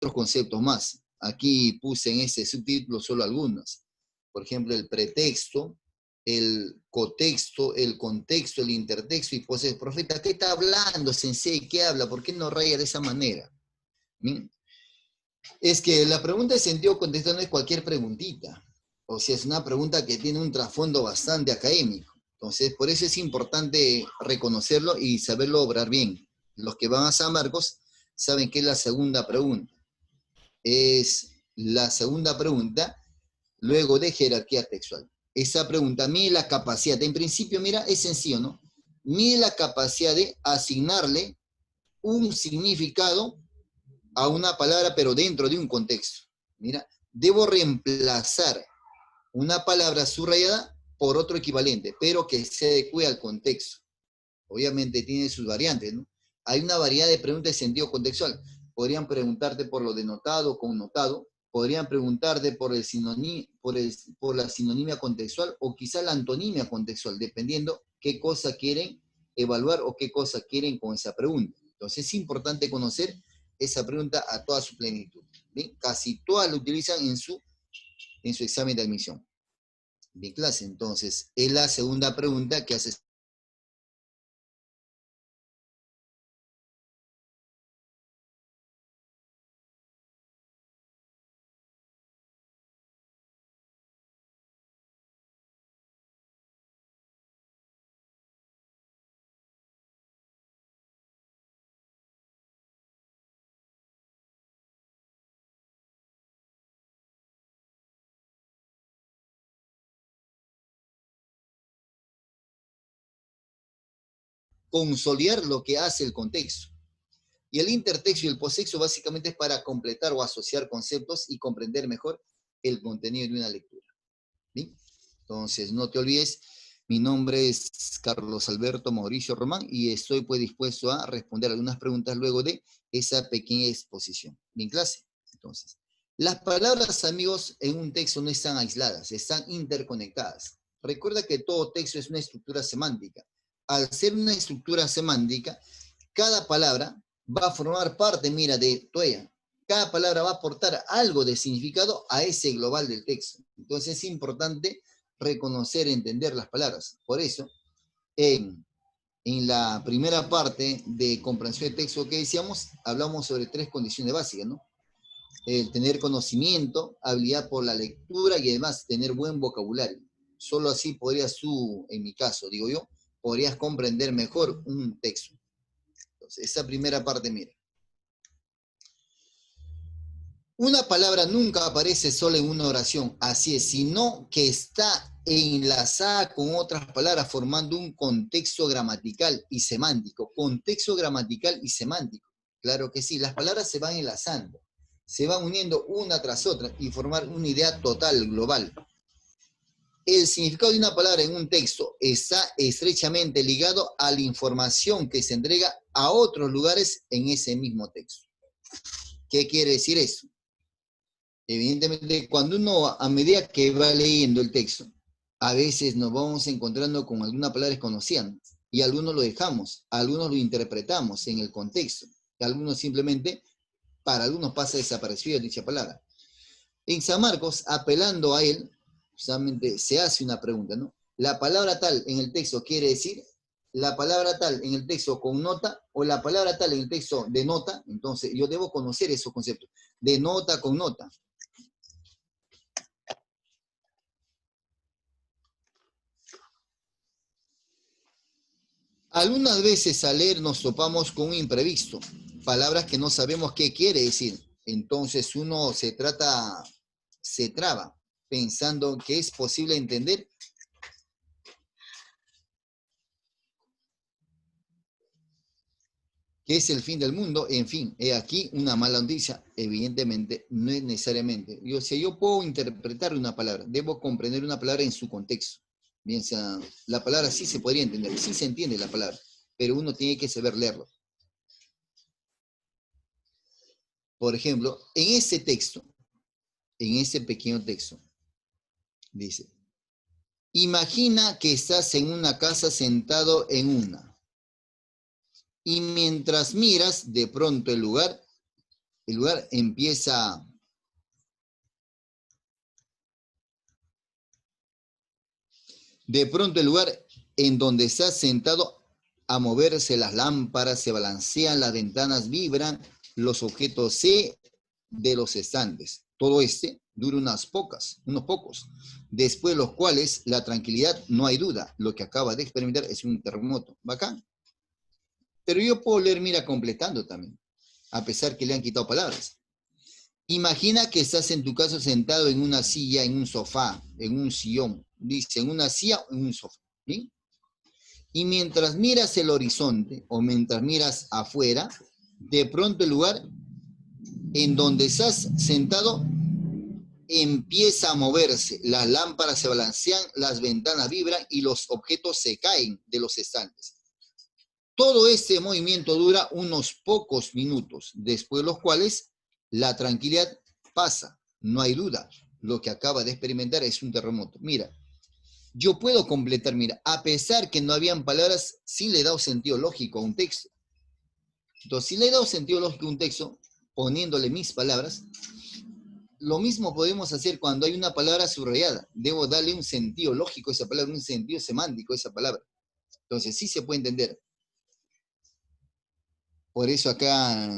otros conceptos más. Aquí puse en este subtítulo solo algunos. Por ejemplo, el pretexto, el cotexto, el contexto, el intertexto y posesión. Profeta, ¿qué está hablando, sensei? ¿Qué habla? ¿Por qué no raya de esa manera? ¿Bien? Es que la pregunta de sentido contextual no es cualquier preguntita. O sea, es una pregunta que tiene un trasfondo bastante académico. Entonces, por eso es importante reconocerlo y saberlo obrar bien. Los que van a San Marcos saben que es la segunda pregunta. Es la segunda pregunta luego de jerarquía textual. Esa pregunta mide la capacidad, en principio, mira, es sencillo, ¿no? Mide la capacidad de asignarle un significado a una palabra, pero dentro de un contexto. Mira, debo reemplazar una palabra subrayada por otro equivalente, pero que se adecue al contexto. Obviamente tiene sus variantes, ¿no? Hay una variedad de preguntas de sentido contextual. Podrían preguntarte por lo denotado o connotado, podrían preguntarte por la sinonimia contextual o quizá la antonimia contextual, dependiendo qué cosa quieren evaluar o qué cosa quieren con esa pregunta. Entonces es importante conocer esa pregunta a toda su plenitud. ¿Bien? Casi todas lo utilizan en su examen de admisión. Bien, clase. Entonces, es la segunda pregunta que hace. Consolidar lo que hace el contexto. Y el intertexto y el posexo básicamente es para completar o asociar conceptos y comprender mejor el contenido de una lectura. ¿Bien? Entonces, no te olvides, mi nombre es Carlos Alberto Mauricio Román y estoy pues dispuesto a responder algunas preguntas luego de esa pequeña exposición. ¿Bien, clase? Entonces, las palabras, amigos, en un texto no están aisladas, están interconectadas. Recuerda que todo texto es una estructura semántica. Al ser una estructura semántica, cada palabra va a formar parte, mira, de tuya. Cada palabra va a aportar algo de significado a ese global del texto. Entonces es importante reconocer, entender las palabras. Por eso, en la primera parte de comprensión de texto que decíamos, hablamos sobre 3 condiciones básicas, ¿no? El tener conocimiento, habilidad por la lectura y además tener buen vocabulario. Solo así podrías tú, en mi caso, digo yo, podrías comprender mejor un texto. Entonces, esa primera parte, mire. Una palabra nunca aparece sola en una oración, así es, sino que está enlazada con otras palabras formando un contexto gramatical y semántico. Contexto gramatical y semántico. Claro que sí, las palabras se van enlazando, se van uniendo una tras otra y formar una idea total, global. El significado de una palabra en un texto está estrechamente ligado a la información que se entrega a otros lugares en ese mismo texto. ¿Qué quiere decir eso? Evidentemente, cuando uno, a medida que va leyendo el texto, a veces nos vamos encontrando con alguna palabra desconocida y algunos lo dejamos, algunos lo interpretamos en el contexto, algunos simplemente, para algunos pasa desapercibida dicha palabra. En San Marcos, apelando a él, justamente se hace una pregunta, ¿no? La palabra tal en el texto quiere decir, la palabra tal en el texto connota, o la palabra tal en el texto denota. Entonces yo debo conocer esos conceptos, denota, connota. Algunas veces al leer nos topamos con un imprevisto, palabras que no sabemos qué quiere decir. Entonces uno se traba, pensando que es posible entender que es el fin del mundo. En fin, he aquí una mala noticia. Evidentemente, no es necesariamente. Yo puedo interpretar una palabra, debo comprender una palabra en su contexto. Bien, o sea, la palabra sí se podría entender, sí se entiende la palabra, pero uno tiene que saber leerlo. Por ejemplo, en ese texto, en ese pequeño texto, dice, imagina que estás en una casa sentado en una, y mientras miras, de pronto el lugar el lugar empieza de pronto el lugar en donde estás sentado a moverse las lámparas, se balancean, las ventanas vibran, los objetos se de los estantes. Todo dura unos pocos, después de los cuales la tranquilidad, no hay duda, lo que acaba de experimentar es un terremoto. Bacán. Pero yo puedo leer, mira, completando también, a pesar que le han quitado palabras. Imagina que estás en tu caso sentado en una silla, en un sofá, en un sillón. Dice, en una silla o en un sofá. ¿Sí? Y mientras miras el horizonte o mientras miras afuera, de pronto el lugar en donde estás sentado empieza a moverse. Las lámparas se balancean, las ventanas vibran y los objetos se caen de los estantes. Todo este movimiento dura unos pocos minutos, después de los cuales la tranquilidad pasa. No hay duda. Lo que acaba de experimentar es un terremoto. Mira, yo puedo completar, mira, a pesar que no habían palabras, sí le he dado sentido lógico a un texto. Entonces, si le he dado sentido lógico a un texto, poniéndole mis palabras, lo mismo podemos hacer cuando hay una palabra subrayada. Debo darle un sentido lógico a esa palabra, un sentido semántico a esa palabra. Entonces, sí se puede entender. Por eso acá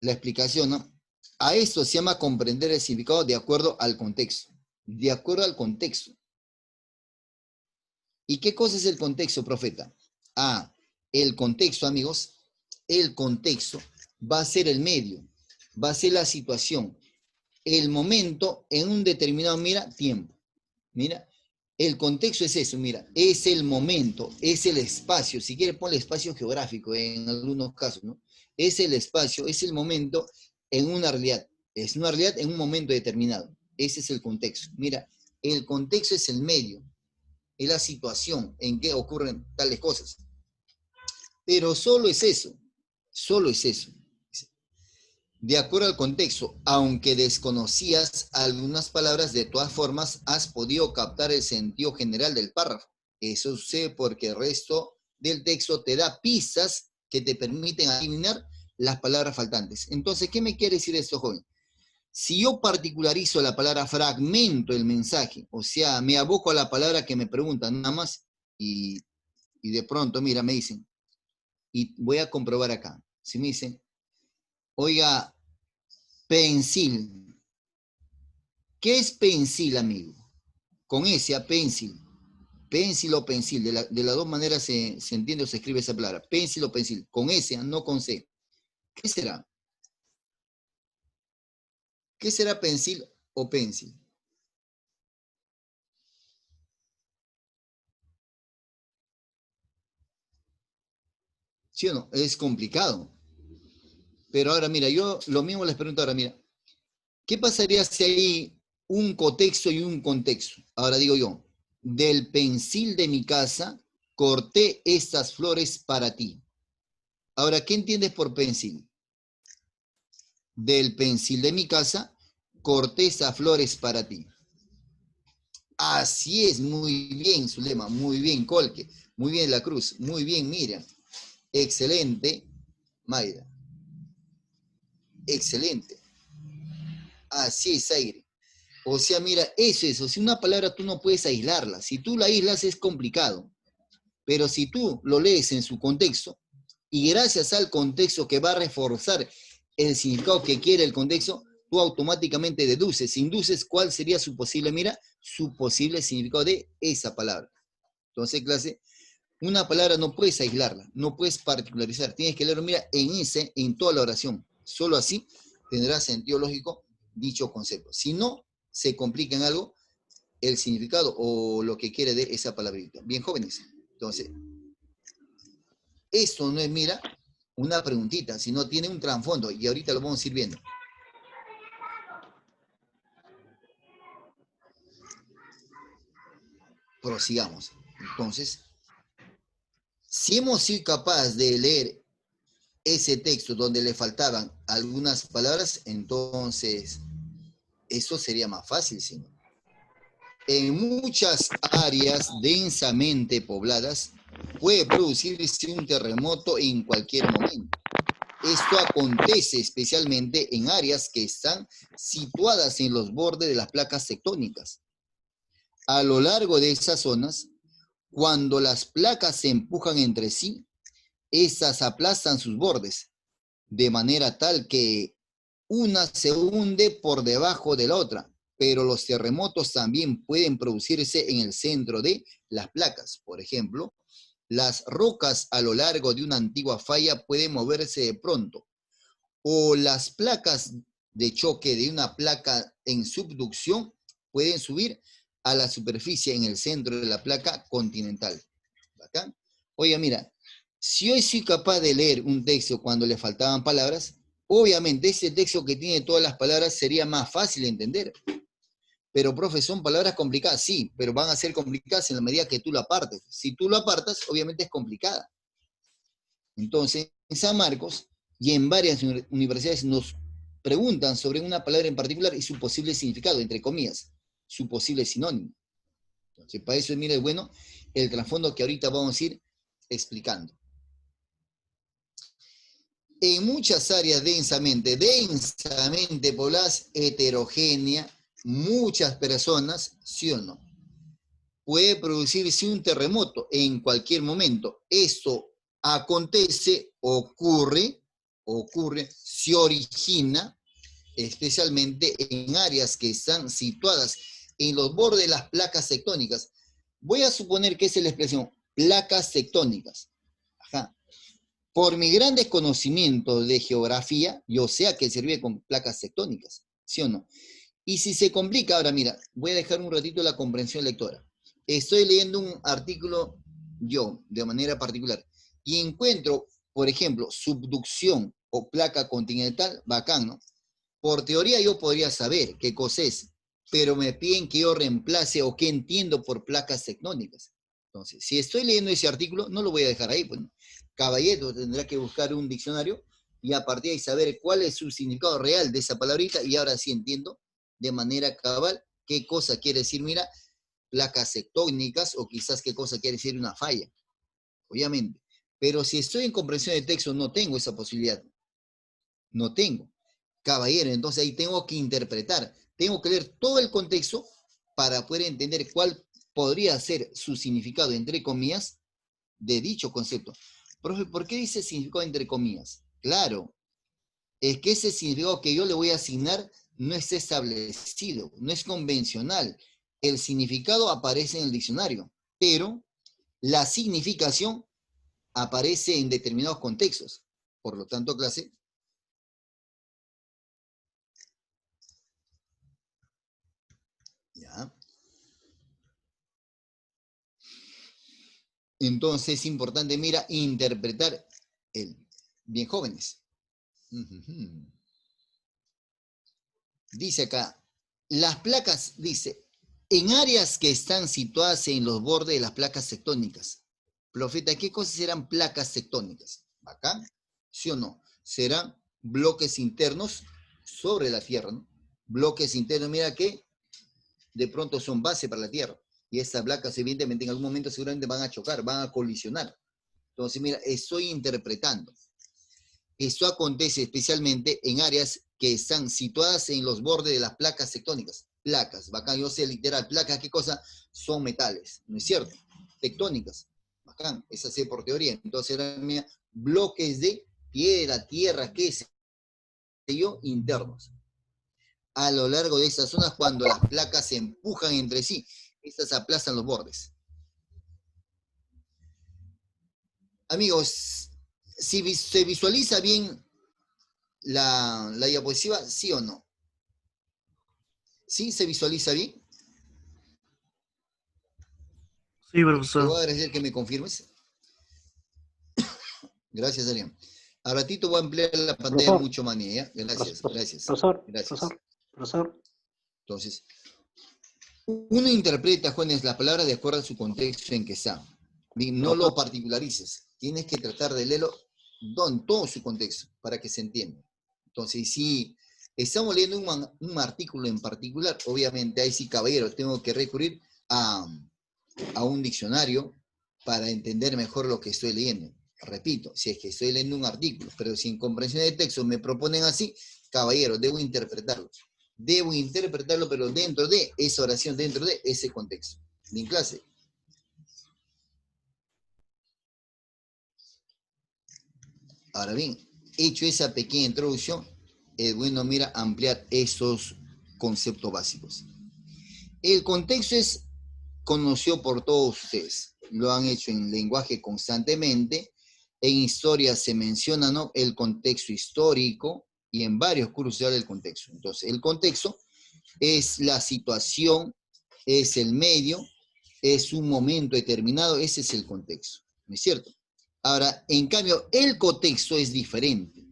la explicación, ¿no? A esto se llama comprender el significado de acuerdo al contexto. De acuerdo al contexto. ¿Y qué cosa es el contexto, profeta? El contexto, amigos, el contexto va a ser el medio, va a ser la situación, el momento en un determinado, mira, tiempo. Mira, el contexto es eso, mira, es el momento, es el espacio, si quieres ponle espacio geográfico en algunos casos, ¿no? Es el espacio, es el momento en una realidad, es una realidad en un momento determinado. Ese es el contexto. Mira, el contexto es el medio, es la situación en que ocurren tales cosas. Pero solo es eso, solo es eso. De acuerdo al contexto, aunque desconocías algunas palabras, de todas formas has podido captar el sentido general del párrafo. Eso sucede porque el resto del texto te da pistas que te permiten adivinar las palabras faltantes. Entonces, ¿qué me quiere decir esto, joven? Si yo particularizo la palabra fragmento del mensaje, o sea, me aboco a la palabra que me preguntan nada más, y de pronto, mira, me dicen, y voy a comprobar acá. Si me dicen, oiga, pensil. ¿Qué es pensil, amigo? Con S, a pensil. Pensil o pensil. De las dos maneras se entiende o se escribe esa palabra. Pensil o pensil. Con S, no con C. ¿Qué será? ¿Qué será pensil o pensil? ¿Sí o no? Es complicado. Pero ahora, mira, yo lo mismo les pregunto ahora, mira, ¿qué pasaría si hay un cotexto y un contexto? Ahora digo yo, del pensil de mi casa corté estas flores para ti. Ahora, ¿qué entiendes por pensil? Del pensil de mi casa corté estas flores para ti. Así es, muy bien, Zulema, muy bien, Colque, muy bien, La Cruz, muy bien, Miriam. Excelente, Mayra. Excelente. Así es, Aire. O sea, mira, eso es, o sea, una palabra tú no puedes aislarla. Si tú la aíslas es complicado. Pero si tú lo lees en su contexto, y gracias al contexto que va a reforzar el significado que quiere el contexto, tú automáticamente deduces, induces cuál sería su posible, mira, su posible significado de esa palabra. Entonces, clase, una palabra no puedes aislarla, no puedes particularizar, tienes que leerlo, mira, en toda la oración. Solo así tendrá sentido lógico dicho concepto. Si no, se complica en algo el significado o lo que quiere de esa palabrita. Bien, jóvenes. Entonces, esto no es, mira, una preguntita, sino tiene un trasfondo y ahorita lo vamos a ir viendo. Prosigamos. Entonces, si hemos sido capaces de leer ese texto donde le faltaban algunas palabras, entonces eso sería más fácil, señor. En muchas áreas densamente pobladas puede producirse un terremoto en cualquier momento. Esto acontece especialmente en áreas que están situadas en los bordes de las placas tectónicas. A lo largo de esas zonas, cuando las placas se empujan entre sí, estas aplastan sus bordes, de manera tal que una se hunde por debajo de la otra, pero los terremotos también pueden producirse en el centro de las placas. Por ejemplo, las rocas a lo largo de una antigua falla pueden moverse de pronto, o las placas de choque de una placa en subducción pueden subir a la superficie en el centro de la placa continental. ¿Bacán? Oye, mira, si hoy soy capaz de leer un texto cuando le faltaban palabras, obviamente ese texto que tiene todas las palabras sería más fácil de entender. Pero, profe, son palabras complicadas, sí, pero van a ser complicadas en la medida que tú lo apartes. Si tú lo apartas, obviamente es complicada. Entonces, en San Marcos y en varias universidades nos preguntan sobre una palabra en particular y su posible significado, entre comillas, su posible sinónimo. Entonces, para eso, mira, es bueno el trasfondo que ahorita vamos a ir explicando. En muchas áreas densamente pobladas, heterogénea, muchas personas, ¿sí o no? Puede producirse un terremoto en cualquier momento. Esto acontece, ocurre, se origina especialmente en áreas que están situadas en los bordes de las placas tectónicas. Voy a suponer que esa es la expresión, placas tectónicas. Ajá. Por mi gran desconocimiento de geografía, yo sé a qué sirve con placas tectónicas, ¿sí o no? Y si se complica, ahora mira, voy a dejar un ratito la comprensión lectora. Estoy leyendo un artículo yo, de manera particular, y encuentro, por ejemplo, subducción o placa continental, bacán, ¿no? Por teoría yo podría saber qué cosa es, pero me piden que yo reemplace o qué entiendo por placas tectónicas. Entonces, si estoy leyendo ese artículo, no lo voy a dejar ahí, pues, ¿no? Caballero tendrá que buscar un diccionario y a partir de ahí saber cuál es su significado real de esa palabrita y ahora sí entiendo de manera cabal qué cosa quiere decir, mira, placas tectónicas o quizás qué cosa quiere decir una falla, obviamente. Pero si estoy en comprensión de texto, no tengo esa posibilidad. No tengo. Caballero, entonces ahí tengo que interpretar, tengo que leer todo el contexto para poder entender cuál podría ser su significado, entre comillas, de dicho concepto. Profe, ¿por qué dice significado entre comillas? Claro, es que ese significado que yo le voy a asignar no es establecido, no es convencional. El significado aparece en el diccionario, pero la significación aparece en determinados contextos. Por lo tanto, clase, ya. Entonces es importante, mira, interpretar el. Bien, jóvenes. Dice acá, las placas, dice, en áreas que están situadas en los bordes de las placas tectónicas. Profeta, ¿qué cosas serán placas tectónicas? ¿Acá? ¿Sí o no? Serán bloques internos sobre la Tierra, ¿no? Bloques internos, mira que de pronto son base para la Tierra. Y estas placas, evidentemente, en algún momento seguramente van a chocar, van a colisionar. Entonces, mira, estoy interpretando. Esto acontece especialmente en áreas que están situadas en los bordes de las placas tectónicas. Placas, bacán, yo sé literal, placas, ¿qué cosa? Son metales, ¿no es cierto? Tectónicas, bacán, es así por teoría. Entonces eran bloques de piedra, tierra, qué sé yo, internos. A lo largo de estas zonas, cuando las placas se empujan entre sí, estas aplastan los bordes. Amigos, si se visualiza bien la diapositiva, ¿sí o no? ¿Sí se visualiza bien? Sí, Te voy profesor. a agradecer que me confirmes. Gracias, Adrián. A ratito voy a ampliar la pantalla Profesor, mucho más mía, ¿ya? Gracias, gracias, gracias. profesor. Entonces, uno interpreta, jóvenes, la palabra de acuerdo a su contexto en que está. No lo particularices. Tienes que tratar de leerlo en todo su contexto para que se entienda. Entonces, si estamos leyendo un artículo en particular, obviamente ahí sí, caballero, tengo que recurrir a un diccionario para entender mejor lo que estoy leyendo. Repito, si es que estoy leyendo un artículo, pero si en comprensión de texto me proponen así, caballero, debo interpretarlo. Debo interpretarlo, pero dentro de esa oración, dentro de ese contexto. ¿En clase? Ahora bien, hecho esa pequeña introducción, es bueno, mira, ampliar esos conceptos básicos. El contexto es conocido por todos ustedes. Lo han hecho en lenguaje constantemente. En historia se menciona, ¿no?, el contexto histórico, y en varios cursos se habla del contexto. Entonces, el contexto es la situación, es el medio, es un momento determinado, ese es el contexto, ¿no es cierto? Ahora, en cambio, el contexto es diferente.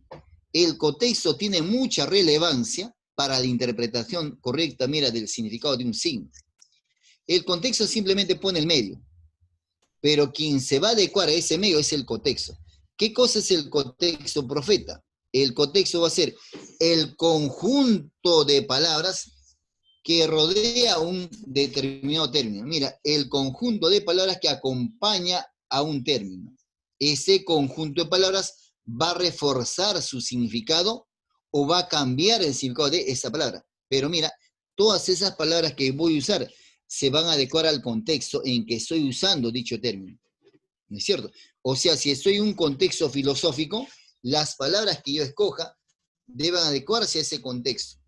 El contexto tiene mucha relevancia para la interpretación correcta, mira, del significado de un signo. El contexto simplemente pone el medio, pero quien se va a adecuar a ese medio es el contexto. ¿Qué cosa es el contexto, profeta? El contexto va a ser el conjunto de palabras que rodea un determinado término. Mira, el conjunto de palabras que acompaña a un término. Ese conjunto de palabras va a reforzar su significado o va a cambiar el significado de esa palabra. Pero mira, todas esas palabras que voy a usar se van a adecuar al contexto en que estoy usando dicho término. ¿No es cierto? O sea, si estoy en un contexto filosófico, las palabras que yo escoja deben adecuarse a ese contexto.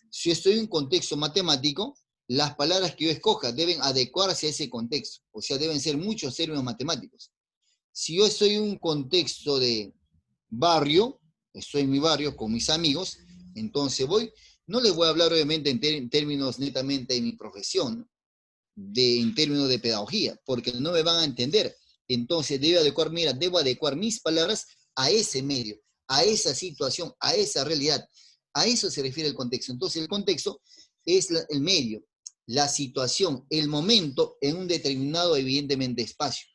Si estoy en un contexto matemático, las palabras que yo escoja deben adecuarse a ese contexto. O sea, deben ser muchos términos matemáticos. Si yo estoy en un contexto de barrio, estoy en mi barrio con mis amigos, entonces no les voy a hablar obviamente en términos netamente de mi profesión, en términos de pedagogía, porque no me van a entender. Entonces debo adecuar mis palabras a ese medio, a esa situación, a esa realidad. A eso se refiere el contexto. Entonces el contexto es el medio, la situación, el momento en un determinado, evidentemente, espacio.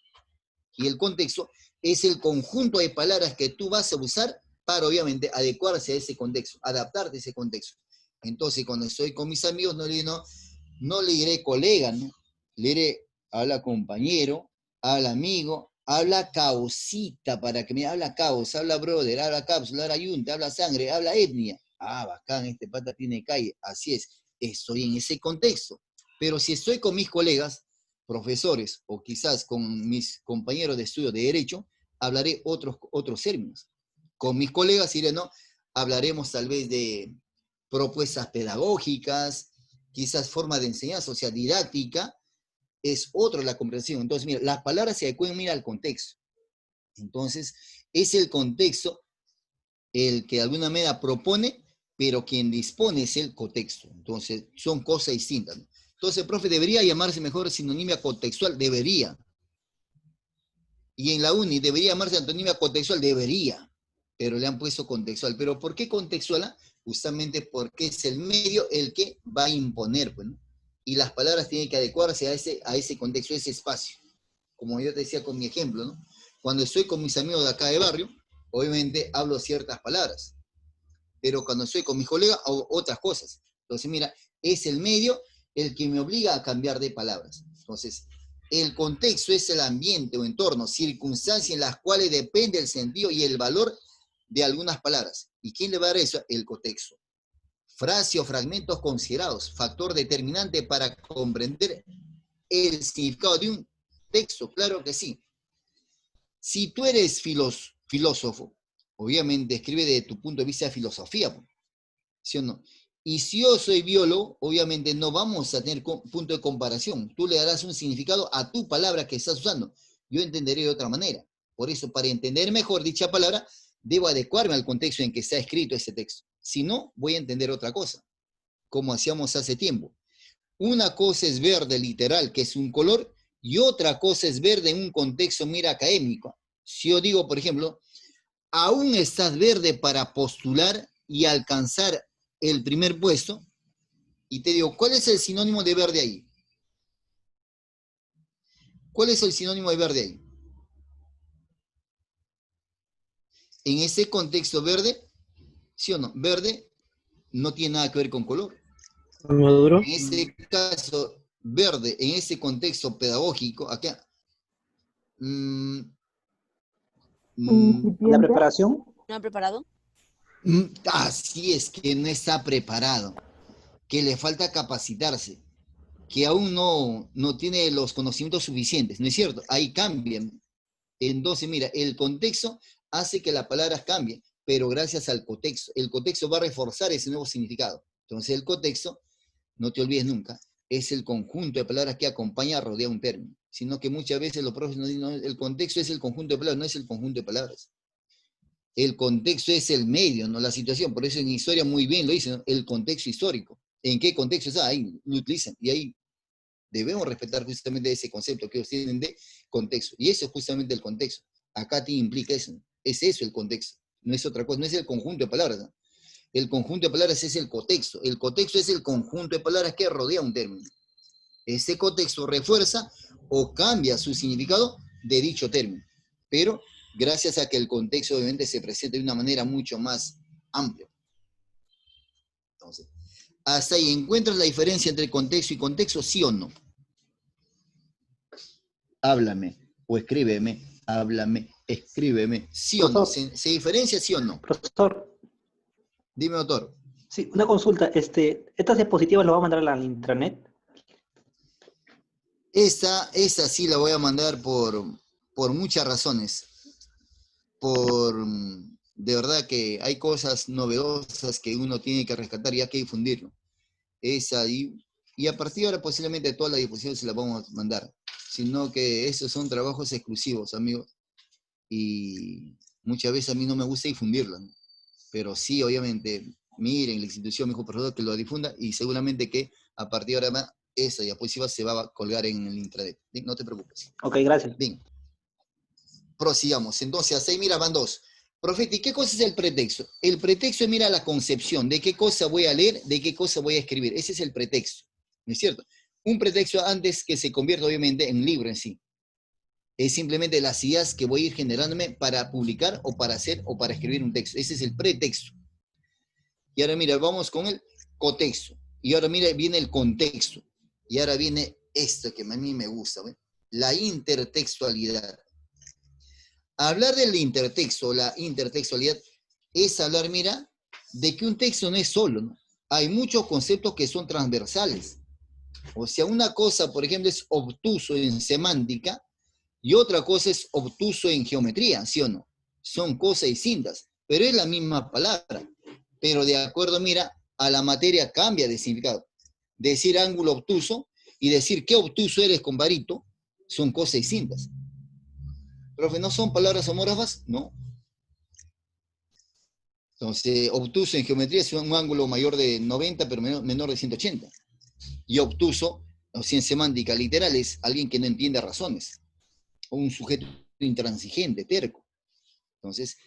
Y el contexto es el conjunto de palabras que tú vas a usar para, obviamente, adecuarse a ese contexto, adaptarte a ese contexto. Entonces, cuando estoy con mis amigos, no le diré colega, ¿no? Le diré, habla compañero, habla amigo, habla causita, para que me habla caos, habla brother, habla cápsula, habla yunta, habla sangre, habla etnia. Ah, bacán, este pata tiene calle. Así es, estoy en ese contexto. Pero si estoy con mis colegas, profesores, o quizás con mis compañeros de estudio de Derecho, hablaré otros términos. Con mis colegas diré, no, hablaremos tal vez de propuestas pedagógicas, quizás forma de enseñanza, o sea, didáctica, es otra la comprensión. Entonces, mira, las palabras se adecuan, mira, al contexto. Entonces, es el contexto el que de alguna manera propone, pero quien dispone es el contexto. Entonces, son cosas distintas, ¿no? Entonces, profe, ¿debería llamarse mejor sinonimia contextual? Debería. Y en la uni, ¿debería llamarse antonimia contextual? Debería. Pero le han puesto contextual. ¿Pero por qué contextual? Justamente porque es el medio el que va a imponer, pues, ¿no? Y las palabras tienen que adecuarse a ese contexto, a ese espacio. Como yo te decía con mi ejemplo, ¿no? Cuando estoy con mis amigos de acá de barrio, obviamente hablo ciertas palabras, pero cuando estoy con mis colegas hago otras cosas. Entonces, mira, es el medio el que me obliga a cambiar de palabras. Entonces, el contexto es el ambiente o entorno, circunstancias en las cuales depende el sentido y el valor de algunas palabras. ¿Y quién le va a dar eso? El contexto. Frase o fragmentos considerados, factor determinante para comprender el significado de un texto, claro que sí. Si tú eres filósofo, obviamente escribe desde tu punto de vista de filosofía, ¿sí o no? Y si yo soy biólogo, obviamente no vamos a tener punto de comparación. Tú le darás un significado a tu palabra que estás usando. Yo entenderé de otra manera. Por eso, para entender mejor dicha palabra, debo adecuarme al contexto en que está escrito ese texto. Si no, voy a entender otra cosa, como hacíamos hace tiempo. Una cosa es verde literal, que es un color, y otra cosa es verde en un contexto, mira, académico. Si yo digo, por ejemplo, aún estás verde para postular y alcanzar el primer puesto, y te digo, ¿cuál es el sinónimo de verde ahí? ¿Cuál es el sinónimo de verde ahí? En ese contexto verde, ¿sí o no? Verde no tiene nada que ver con color. Maduro. En ese caso, verde, en ese contexto pedagógico, acá, ¿La mm, preparación? ¿No ha preparado? así es, que no está preparado, que le falta capacitarse, que aún no tiene los conocimientos suficientes, ¿no es cierto? Ahí cambian. Entonces, mira, el contexto hace que las palabras cambien, pero gracias al contexto. El contexto va a reforzar ese nuevo significado. Entonces, el contexto, no te olvides nunca, es el conjunto de palabras que acompaña, rodea un término. Sino que muchas veces los profes nos dicen, no, el contexto es el conjunto de palabras, no es el conjunto de palabras. El contexto es el medio, no la situación. Por eso en historia muy bien lo dicen, ¿no? El contexto histórico. ¿En qué contexto está? Ahí lo utilizan. Y ahí debemos respetar justamente ese concepto que ellos tienen de contexto. Y eso es justamente el contexto. Acá te implica eso. Es eso el contexto. No es otra cosa, no es el conjunto de palabras. ¿No? El conjunto de palabras es el contexto. El contexto es el conjunto de palabras que rodea un término. Ese contexto refuerza o cambia su significado de dicho término. Pero gracias a que el contexto obviamente se presenta de una manera mucho más amplia. Entonces, hasta ahí, ¿encuentras la diferencia entre contexto y contexto, sí o no? Háblame o escríbeme, háblame, escríbeme, sí o no. Profesor, ¿Se diferencia, sí o no? profesor, Dime, doctor. sí, una consulta. ¿Estas diapositivas lo va a mandar al intranet? Esta sí la voy a mandar por muchas razones. De verdad que hay cosas novedosas que uno tiene que rescatar y hay que difundirlo. Esa y a partir de ahora posiblemente todas las diapositivas se las vamos a mandar. Sino que esos son trabajos exclusivos, amigos. Y muchas veces a mí no me gusta difundirlas, ¿no? Pero sí, obviamente, miren, la institución me dijo, por favor, que lo difunda y seguramente que a partir de ahora esa diapositiva se va a colgar en el intranet. ¿Sí? No te preocupes. Ok, gracias. Bien, prosigamos. Entonces, hasta ahí mira, van dos. Profeta, ¿y qué cosa es el pretexto? El pretexto es, mira, la concepción de qué cosa voy a leer, de qué cosa voy a escribir. Ese es el pretexto, ¿no es cierto? Un pretexto antes que se convierta, obviamente, en libro en sí. Es simplemente las ideas que voy a ir generándome para publicar o para hacer o para escribir un texto. Ese es el pretexto. Y ahora mira, vamos con el contexto. Y ahora mira, viene el contexto. Y ahora viene esto que a mí me gusta, ¿ve? La intertextualidad. Hablar del intertexto, la intertextualidad, es hablar, mira, de que un texto no es solo, ¿no? Hay muchos conceptos que son transversales. O sea, una cosa, por ejemplo, es obtuso en semántica y otra cosa es obtuso en geometría, ¿sí o no? Son cosas distintas, pero es la misma palabra. Pero de acuerdo, mira, a la materia cambia de significado. Decir ángulo obtuso y decir qué obtuso eres con varito son cosas distintas. Profe, ¿no son palabras homógrafas? No. Entonces, obtuso en geometría es un ángulo mayor de 90, pero menor de 180. Y obtuso, o sea, en semántica literal, es alguien que no entiende razones, o un sujeto intransigente, terco. Entonces,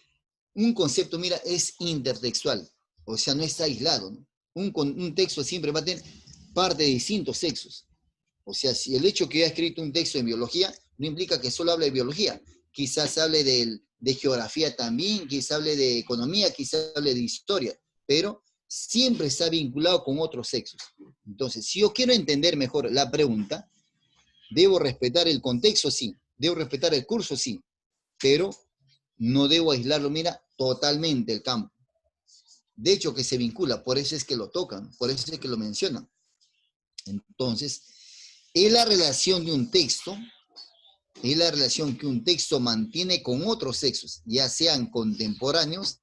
un concepto, mira, es intertextual, o sea, no está aislado, ¿no? Un texto siempre va a tener parte de distintos textos. O sea, si el hecho que haya escrito un texto en biología no implica que solo hable de biología, quizás hable de geografía también, quizás hable de economía, quizás hable de historia, pero siempre está vinculado con otros textos. Entonces, si yo quiero entender mejor la pregunta, debo respetar el contexto, sí, debo respetar el curso, sí, pero no debo aislarlo, mira, totalmente el campo. De hecho, que se vincula, por eso es que lo tocan, por eso es que lo mencionan. Entonces, es la relación de un texto, es la relación que un texto mantiene con otros textos, ya sean contemporáneos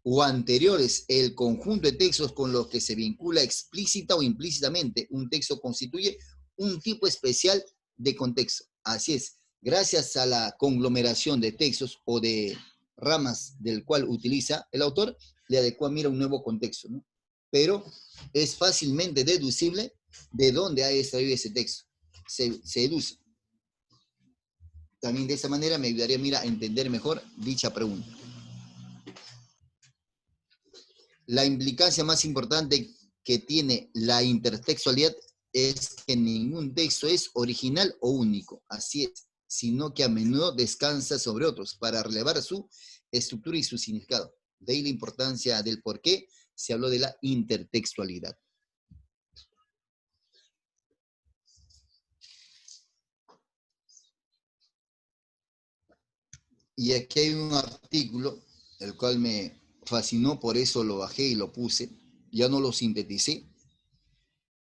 o anteriores. El conjunto de textos con los que se vincula explícita o implícitamente un texto constituye un tipo especial de contexto. Así es, gracias a la conglomeración de textos o de ramas del cual utiliza el autor, le adecua, mira, un nuevo contexto, ¿no? Pero es fácilmente deducible de dónde ha extraído ese texto. Se deduce. También de esa manera me ayudaría, mira, a entender mejor dicha pregunta. La implicancia más importante que tiene la intertextualidad es que ningún texto es original o único, así es, sino que a menudo descansa sobre otros para relevar su estructura y su significado. De ahí la importancia del por qué se habló de la intertextualidad. Y aquí hay un artículo, el cual me fascinó, por eso lo bajé y lo puse, ya no lo sinteticé.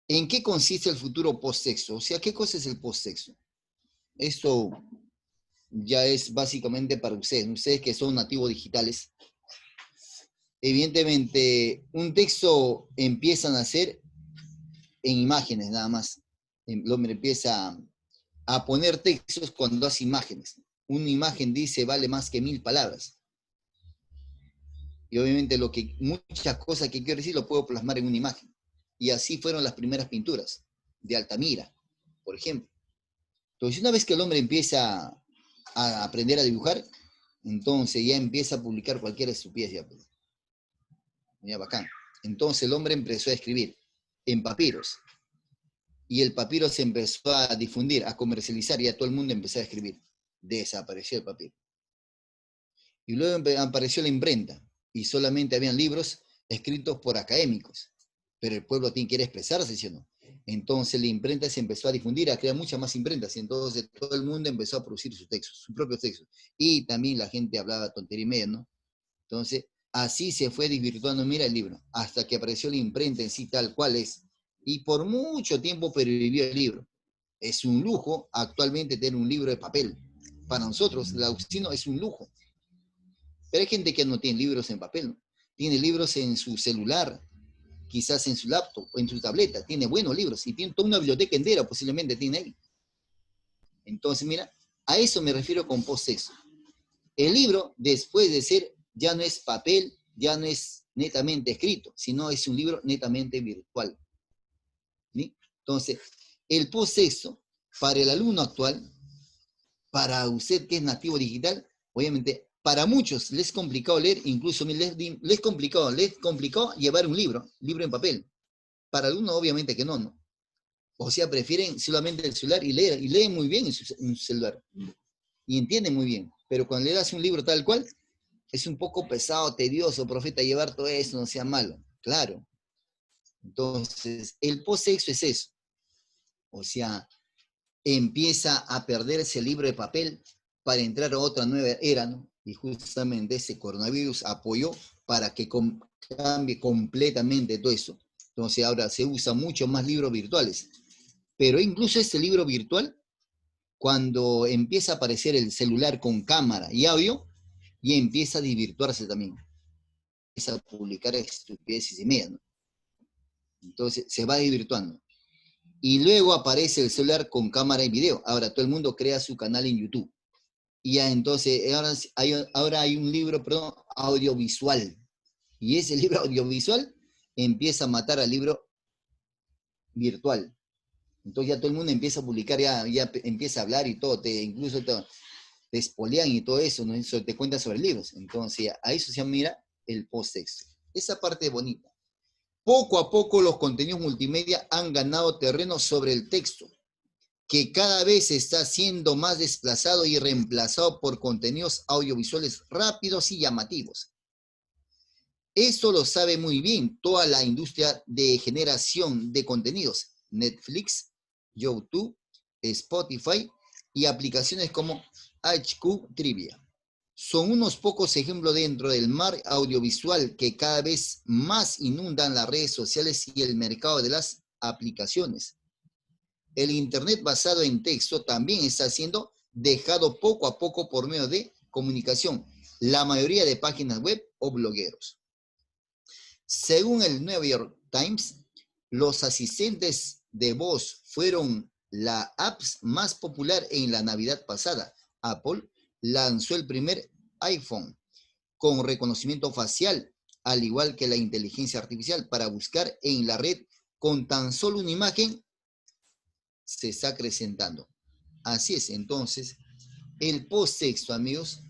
¿En qué consiste el futuro post-sexo? O sea, ¿qué cosa es el post-sexo? Esto ya es básicamente para ustedes que son nativos digitales. Evidentemente, un texto empieza a nacer en imágenes nada más. El hombre empieza a poner textos cuando hace imágenes. Una imagen dice vale más que 1000 palabras. Y obviamente muchas cosas que quiero decir lo puedo plasmar en una imagen. Y así fueron las primeras pinturas de Altamira, por ejemplo. Entonces, una vez que el hombre empieza a aprender a dibujar, entonces ya empieza a publicar cualquier estupidez. Ya bacán. Entonces el hombre empezó a escribir en papiros. Y el papiro se empezó a difundir, a comercializar, y a todo el mundo empezó a escribir. Desapareció el papiro. Y luego apareció la imprenta, y solamente habían libros escritos por académicos. Pero el pueblo quiere expresarse, ¿sí o no? Entonces la imprenta se empezó a difundir, a crear muchas más imprentas, y entonces todo el mundo empezó a producir sus textos, sus propios textos. Y también la gente hablaba tontería y media, ¿no? Entonces, así se fue desvirtuando, mira el libro, hasta que apareció la imprenta en sí tal cual es. Y por mucho tiempo pervivió el libro. Es un lujo actualmente tener un libro de papel. Para nosotros, el agustino es un lujo. Pero hay gente que no tiene libros en papel, ¿no? Tiene libros en su celular, quizás en su laptop o en su tableta. Tiene buenos libros y tiene toda una biblioteca entera, posiblemente tiene ahí. Entonces, mira, a eso me refiero con post-sexo. El libro, después de ser, ya no es papel, ya no es netamente escrito, sino es un libro netamente virtual. ¿Sí? Entonces, el post-sexo, para el alumno actual, para usted que es nativo digital, obviamente, para muchos les es complicado leer, incluso les es complicado llevar un libro en papel. Para algunos, obviamente que no, ¿no? O sea, prefieren solamente el celular y leen muy bien en su celular. Y entienden muy bien. Pero cuando le das un libro tal cual, es un poco pesado, tedioso, profeta, llevar todo eso, no sea malo. Claro. Entonces, el post-sexo es eso. O sea, empieza a perderse el libro de papel para entrar a otra nueva era, ¿no? Y justamente ese coronavirus apoyó para que cambie completamente todo eso. Entonces, ahora se usa mucho más libros virtuales. Pero incluso este libro virtual, cuando empieza a aparecer el celular con cámara y audio, y empieza a desvirtuarse también. Empieza a publicar estupideces y media, ¿no? Entonces se va desvirtuando. Y luego aparece el celular con cámara y video. Ahora todo el mundo crea su canal en YouTube. Y ya entonces, ahora hay un libro, perdón, audiovisual. Y ese libro audiovisual empieza a matar al libro virtual. Entonces ya todo el mundo empieza a publicar, ya empieza a hablar y todo, incluso te espolean y todo eso, ¿no? Eso te cuentan sobre libros. Entonces a eso se llama, mira, el post-texto. Esa parte es bonita. Poco a poco los contenidos multimedia han ganado terreno sobre el texto, que cada vez está siendo más desplazado y reemplazado por contenidos audiovisuales rápidos y llamativos. Eso lo sabe muy bien toda la industria de generación de contenidos, Netflix, YouTube, Spotify y aplicaciones como HQ Trivia. Son unos pocos ejemplos dentro del mar audiovisual que cada vez más inundan las redes sociales y el mercado de las aplicaciones. El Internet basado en texto también está siendo dejado poco a poco por medio de comunicación, la mayoría de páginas web o blogueros. Según el New York Times, los asistentes de voz fueron la app más popular en la Navidad pasada. Apple lanzó el primer iPhone con reconocimiento facial, al igual que la inteligencia artificial, para buscar en la red con tan solo una imagen, se está acrecentando. Así es, entonces, el post-texto, amigos,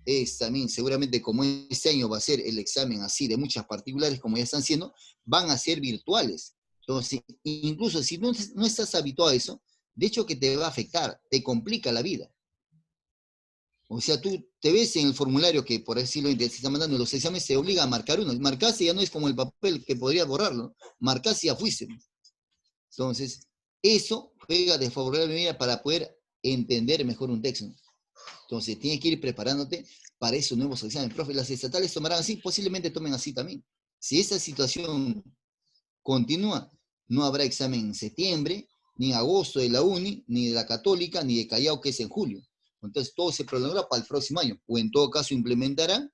es también, seguramente como este año va a ser el examen así de muchas particulares, como ya están siendo, van a ser virtuales. Entonces, incluso si no estás habituado a eso, de hecho que te va a afectar, te complica la vida. O sea, tú te ves en el formulario que, por decirlo, se está mandando los exámenes, se obliga a marcar uno. Marcarse ya no es como el papel que podría borrarlo, ¿no? Marcarse ya fuiste. Entonces, eso juega de favorable manera para poder entender mejor un texto. Entonces, tienes que ir preparándote para esos nuevos exámenes. Profe, ¿las estatales tomarán así? Posiblemente tomen así también. Si esta situación continúa, no habrá examen en septiembre, ni en agosto de la UNI, ni de la Católica, ni de Callao, que es en julio. Entonces, todo se prolongará para el próximo año. O en todo caso, implementarán,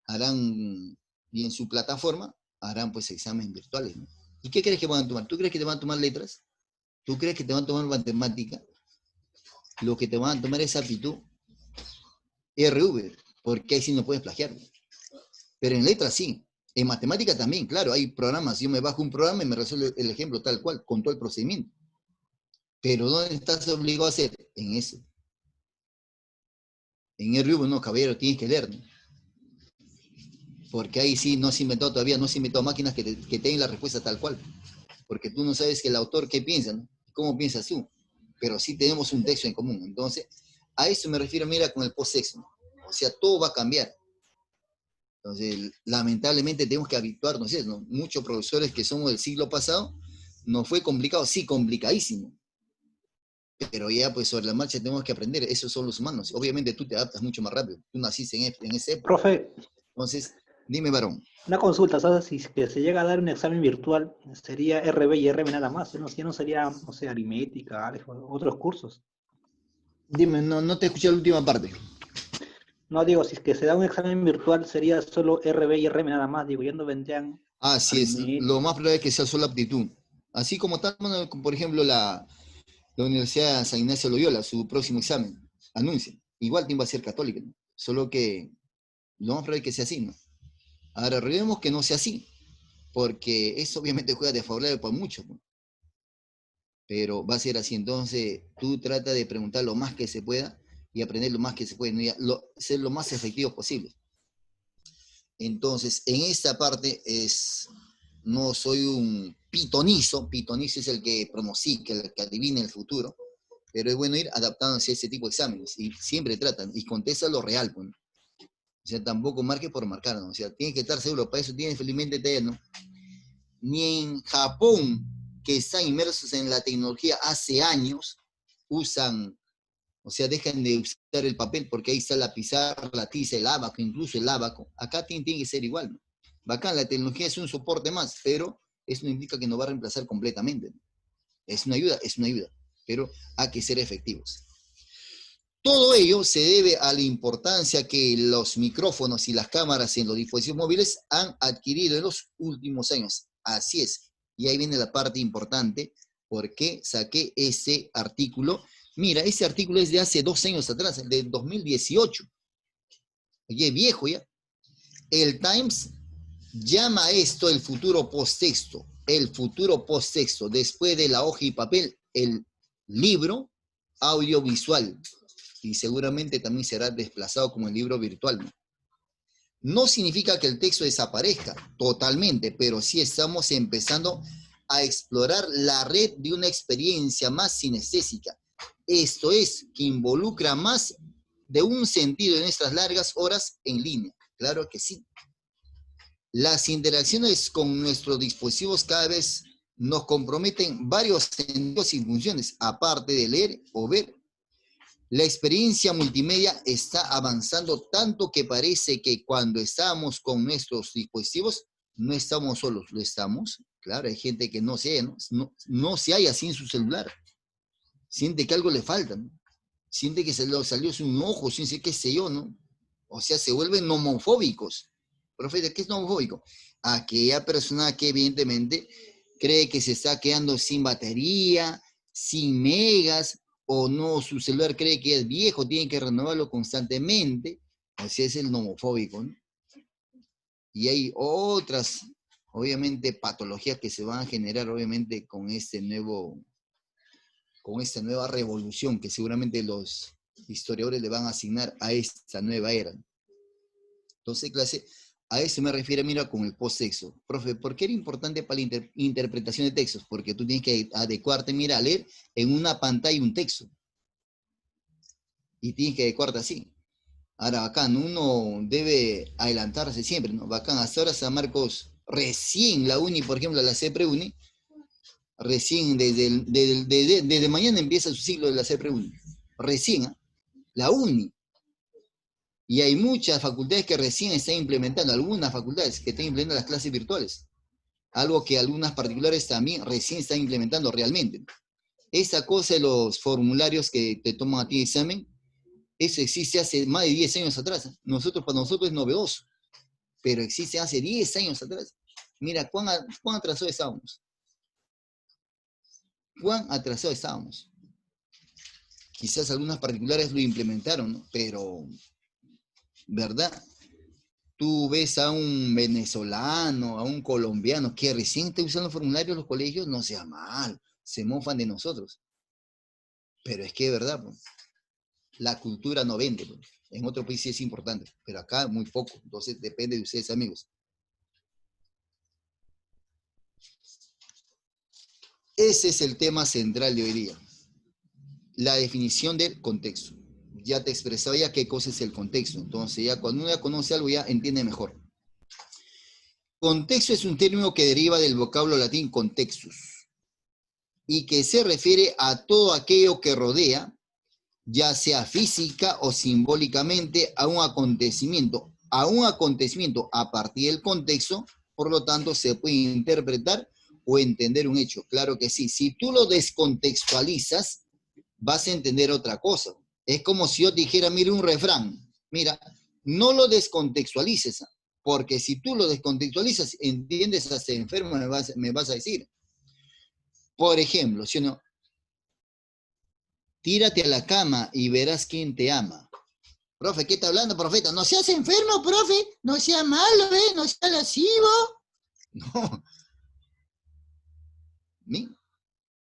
harán, y en su plataforma, harán pues exámenes virtuales, ¿no? ¿Y qué crees que van a tomar? ¿Tú crees que te van a tomar letras? ¿Tú crees que te van a tomar matemática? Lo que te van a tomar es aptitud, RV, porque ahí sí no puedes plagiar. Pero en letras sí. En matemática también, claro, hay programas. Yo me bajo un programa y me resuelve el ejemplo tal cual, con todo el procedimiento. Pero ¿dónde estás obligado a hacer? En eso. En RV no, caballero, tienes que leer, ¿no? Porque ahí sí no se ha inventado todavía, no se ha inventado máquinas que tengan la respuesta tal cual. Porque tú no sabes que el autor qué piensa, ¿no? ¿Cómo piensas tú? Pero sí tenemos un texto en común. Entonces, a eso me refiero, mira, con el post-texto, ¿no? O sea, todo va a cambiar. Entonces, lamentablemente tenemos que habituarnos a eso, ¿no? Muchos profesores que somos del siglo pasado, nos fue complicado, sí, complicadísimo. Pero ya, pues, sobre la marcha tenemos que aprender. Esos son los humanos. Obviamente tú te adaptas mucho más rápido. Tú naciste en esa época. Profe, Entonces, dime, varón. una consulta, ¿sabes? Si es que se llega a dar un examen virtual, sería RB y RM nada más, ¿no? Ya no sería, no sé, aritmética, álgebra, otros cursos. Dime, no te escuché la última parte. No digo, si es que se da un examen virtual, sería solo RB y RM nada más, digo, ya no vendrían Así es. Lo aritmética. más probable es que sea solo aptitud. Así como tal, bueno, por ejemplo, la Universidad de San Ignacio de Loyola, su próximo examen, anuncia. Igual tiene va a ser católica, ¿no? Solo que lo más probable es que sea así, ¿no? Ahora, olvidemos que no sea así, porque eso obviamente juega desfavorable para muchos, ¿no? Pero va a ser así. Entonces, tú trata de preguntar lo más que se pueda y aprender lo más que se puede, ¿no? Ser lo más efectivo posible. Entonces, en esta parte no soy un pitonizo es el que pronostica, el que adivina el futuro, pero es bueno ir adaptándose a ese tipo de exámenes y siempre tratan y contesta lo real, pues, ¿no? O sea, tampoco marque por marcar, ¿no? O sea, tiene que estar seguro, para eso tiene felizmente TED, ¿no? Ni en Japón, que están inmersos en la tecnología hace años, usan, o sea, dejan de usar el papel porque ahí está la pizarra, la tiza, el abaco, incluso el abaco. Acá tiene que ser igual, ¿no? Bacán, la tecnología es un soporte más, pero eso no implica que nos va a reemplazar completamente, ¿no? Es una ayuda, pero hay que ser efectivos. Todo ello se debe a la importancia que los micrófonos y las cámaras en los dispositivos móviles han adquirido en los últimos años. Así es. Y ahí viene la parte importante, porque saqué ese artículo. Mira, ese artículo es de hace 2 años atrás, de 2018. Oye, viejo ya. El Times llama a esto el futuro posttexto. El futuro posttexto, después de la hoja y papel, el libro audiovisual. Y seguramente también será desplazado como el libro virtual, ¿no? No significa que el texto desaparezca totalmente, pero sí estamos empezando a explorar la red de una experiencia más sinestésica. Esto es, que involucra más de un sentido en estas largas horas en línea. Claro que sí. Las interacciones con nuestros dispositivos cada vez nos comprometen varios sentidos y funciones, aparte de leer o ver. La experiencia multimedia está avanzando tanto que parece que cuando estamos con nuestros dispositivos, no estamos solos, lo estamos. Claro, hay gente que no se halla, no se halla sin su celular. Siente que algo le falta, ¿no? Siente que se le salió un ojo, siente qué sé yo, ¿no? O sea, se vuelven nomofóbicos. Profeta, ¿qué es nomofóbico? Aquella persona que evidentemente cree que se está quedando sin batería, sin megas, o no, su celular cree que es viejo, tiene que renovarlo constantemente. Así es el nomofóbico, ¿no? Y hay otras, obviamente, patologías que se van a generar, obviamente, con esta nueva revolución que seguramente los historiadores le van a asignar a esta nueva era. Entonces, clase, a eso me refiero, mira, con el post-texto. Profe, ¿por qué era importante para la interpretación de textos? Porque tú tienes que adecuarte, mira, a leer en una pantalla un texto. Y tienes que adecuarte así. Ahora, bacán, uno debe adelantarse siempre, ¿no? Bacán, hasta ahora San Marcos, recién la uni, por ejemplo, la CEPRE-UNI, recién desde mañana empieza su ciclo de la CEPRE-UNI. Recién, ¿eh? La uni. Y hay muchas facultades que recién están implementando, algunas facultades que están implementando las clases virtuales. Algo que algunas particulares también recién están implementando realmente. Esa cosa de los formularios que te toman a ti de examen, eso existe hace más de 10 años atrás. Para nosotros es novedoso, pero existe hace 10 años atrás. Mira, cuán atrasados estábamos. Cuán atrasados estábamos. Quizás algunas particulares lo implementaron, ¿no? Pero, ¿verdad? Tú ves a un venezolano, a un colombiano que recién está usando formularios en los colegios, no sea mal, se mofan de nosotros. Pero es que es verdad, pues, la cultura no vende. Pues. En otro país sí es importante, pero acá muy poco. Entonces depende de ustedes, amigos. Ese es el tema central de hoy día. La definición del contexto. Ya te expresaba ya qué cosa es el contexto. Entonces ya cuando uno ya conoce algo ya entiende mejor. Contexto es un término que deriva del vocablo latín contextus y que se refiere a todo aquello que rodea, ya sea física o simbólicamente, a un acontecimiento a partir del contexto, por lo tanto se puede interpretar o entender un hecho. Claro que sí, si tú lo descontextualizas, vas a entender otra cosa. Es como si yo te dijera, mira un refrán, mira, no lo descontextualices, porque si tú lo descontextualizas, entiendes, hasta enfermo me vas a decir. Por ejemplo, si no, tírate a la cama y verás quién te ama. Profe, ¿qué está hablando, profeta? No seas enfermo, profe, no sea malo, no sea lascivo. No.